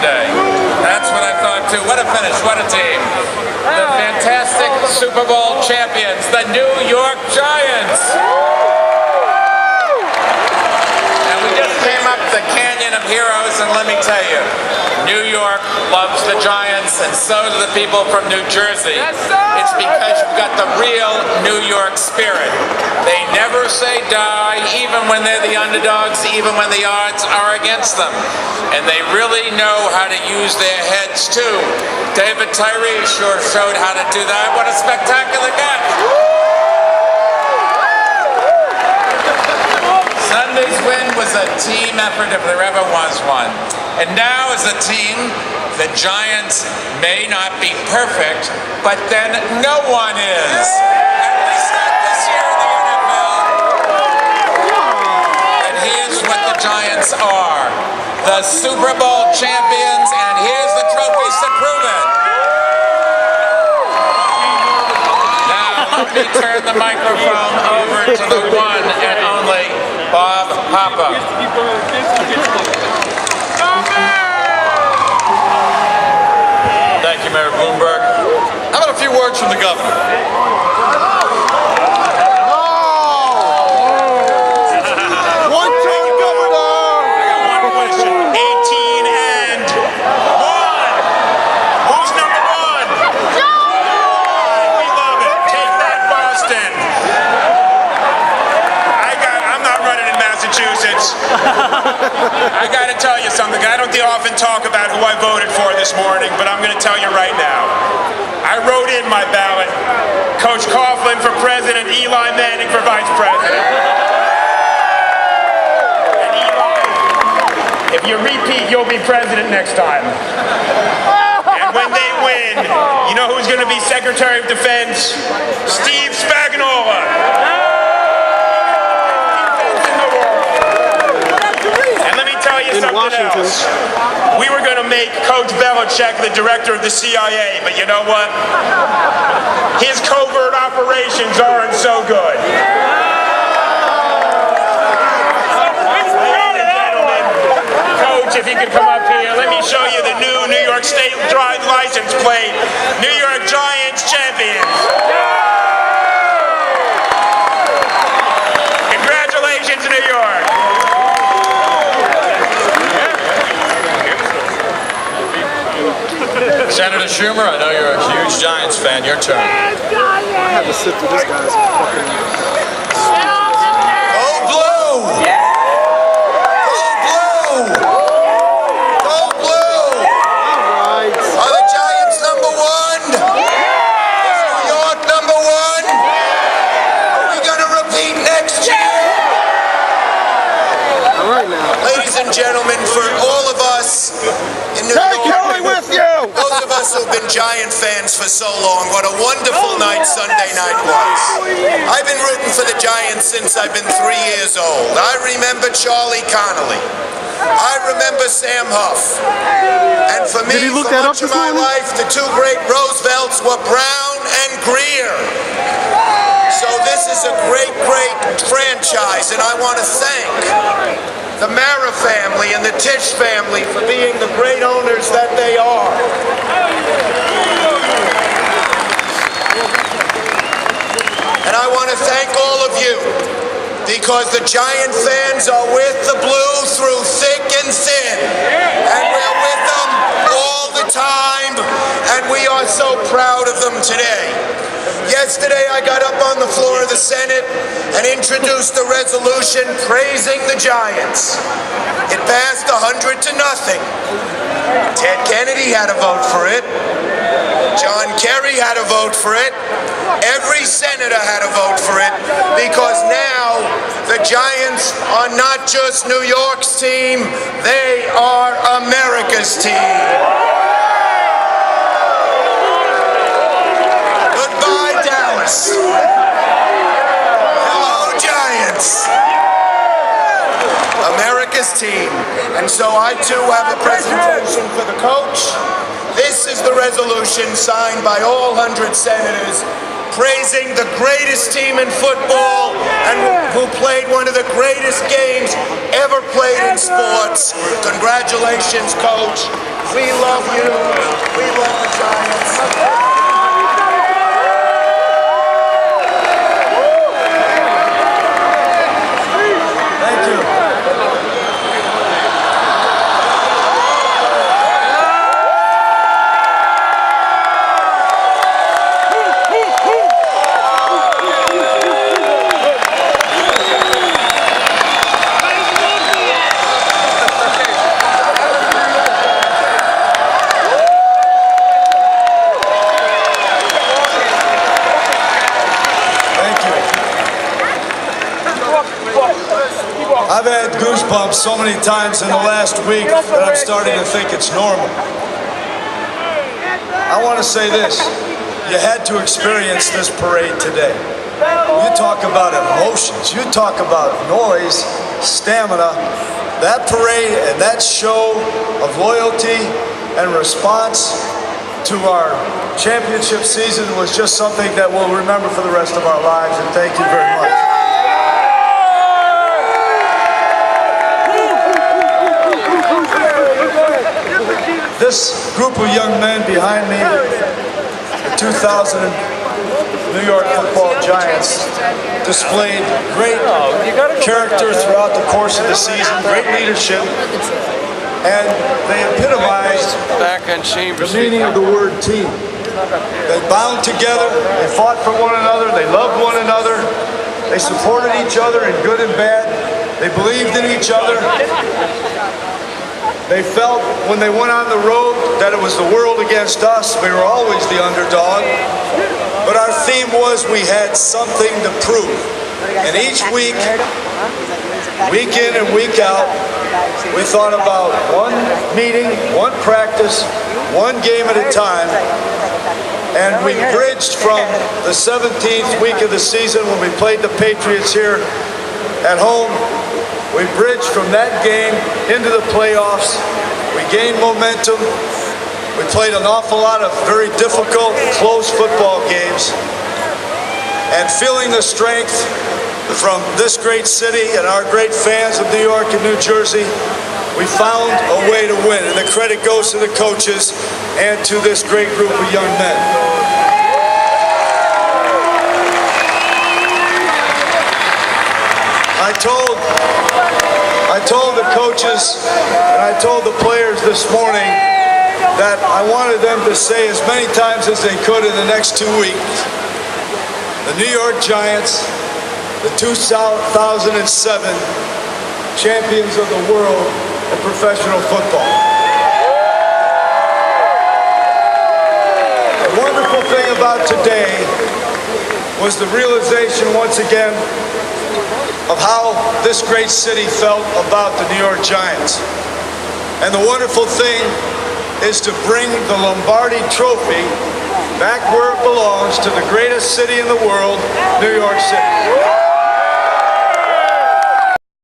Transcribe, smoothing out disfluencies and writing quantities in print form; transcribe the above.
someday. That's what I thought too. What a finish, what a team. The fantastic Super Bowl champions, the New York Giants. And we just came up the Canyon of Heroes, and let me tell you, New York loves the Giants, and so do the people from New Jersey. It's because you've got the real New York spirit. They never say die, even when they're the underdogs, even when the odds are against them. And they really know how to use their heads, too. David Tyree sure showed how to do that. What a spectacular catch. Sunday's win was a team effort if there ever was one. And now as a team, the Giants may not be perfect, but then no one is. At least not this year in the NFL. And here's what the Giants are. The Super Bowl champions, and here's the trophies to prove it. Now, let me turn the microphone over to the one and only Bob Papa. Thank you, Mayor Bloomberg. How about a few words from the governor? One-time governor! I got one question. 18 and 1. Who's number 1? We love it. Take that, Boston. I'm not running in Massachusetts. I got to tell you something. I don't often talk about who I voted for this morning, but I'm going to tell you right now. I wrote in my ballot, Coach Coughlin for president, Eli Manning for vice president. And Eli, if you repeat, you'll be president next time. And when they win, you know who's going to be Secretary of Defense? Steve Spagnuolo. Something else. We were going to make Coach Belichick the director of the CIA, but you know what? His covert operations aren't so good. Ladies and gentlemen, Coach, if you could come up here, let me show you the new New York State license plate. New York Giants champions. Congratulations, New York. Senator Schumer, I know you're a huge Giants fan. Your turn. I had to sit through this guy's fucking... Go blue! Go blue! Go blue! All right. Are the Giants number 1? Is New York number 1? Are we going to repeat next year? All right now. Ladies and gentlemen, for all of us in New Take York, Kelly with you! those of us who've been Giant fans for so long, what a wonderful night Sunday night was. I've been rooting for the Giants since I've been 3 years old. I remember Charlie Connolly. I remember Sam Huff. And for me, for much of my life, the two great Roosevelts were Brown and Greer. So this is a great, great franchise, and I want to thank the Mara family and the Tisch family for being the great owners that they are. And I want to thank all of you, because the Giant fans are with the Blue through thick and thin, and we're with them all the time, and we are so proud of them today. Yesterday I got up on the floor of the Senate and introduced a resolution praising the Giants. It passed 100 to nothing. Ted Kennedy had a vote for it. John Kerry had a vote for it. Every senator had a vote for it, because now the Giants are not just New York's team, they are America's team. Goodbye, Dallas. Hello, Giants. America's team. And so I too have a presentation for the coach. This is the resolution signed by all 100 senators praising the greatest team in football and who played one of the greatest games ever played in sports. Congratulations, Coach. love you. We love the Giants. Thank you. I've had goosebumps so many times in the last week that I'm starting to think it's normal. I want to say this. You had to experience this parade today. You talk about emotions. You talk about noise, stamina. That parade and that show of loyalty and response to our championship season was just something that we'll remember for the rest of our lives, and thank you very much. This group of young men behind me, the 2000 New York Football Giants, displayed great character throughout the course of the season, great leadership, and they epitomized the meaning of the word team. They bound together, they fought for one another, they loved one another, they supported each other in good and bad, they believed in each other. They felt when they went on the road that it was the world against us. We were always the underdog. But our theme was we had something to prove. And each week, week in and week out, we thought about one meeting, one practice, one game at a time. And we bridged from the 17th week of the season when we played the Patriots here at home. We bridged from that game into the playoffs. We gained momentum. We played an awful lot of very difficult, close football games. And feeling the strength from this great city and our great fans of New York and New Jersey, we found a way to win. And the credit goes to the coaches and to this great group of young men. I told the coaches and I told the players this morning that I wanted them to say as many times as they could in the next 2 weeks, the New York Giants, the 2007 champions of the world of professional football. The wonderful thing about today was the realization once again of how this great city felt about the New York Giants. And the wonderful thing is to bring the Lombardi Trophy back where it belongs, to the greatest city in the world, New York City.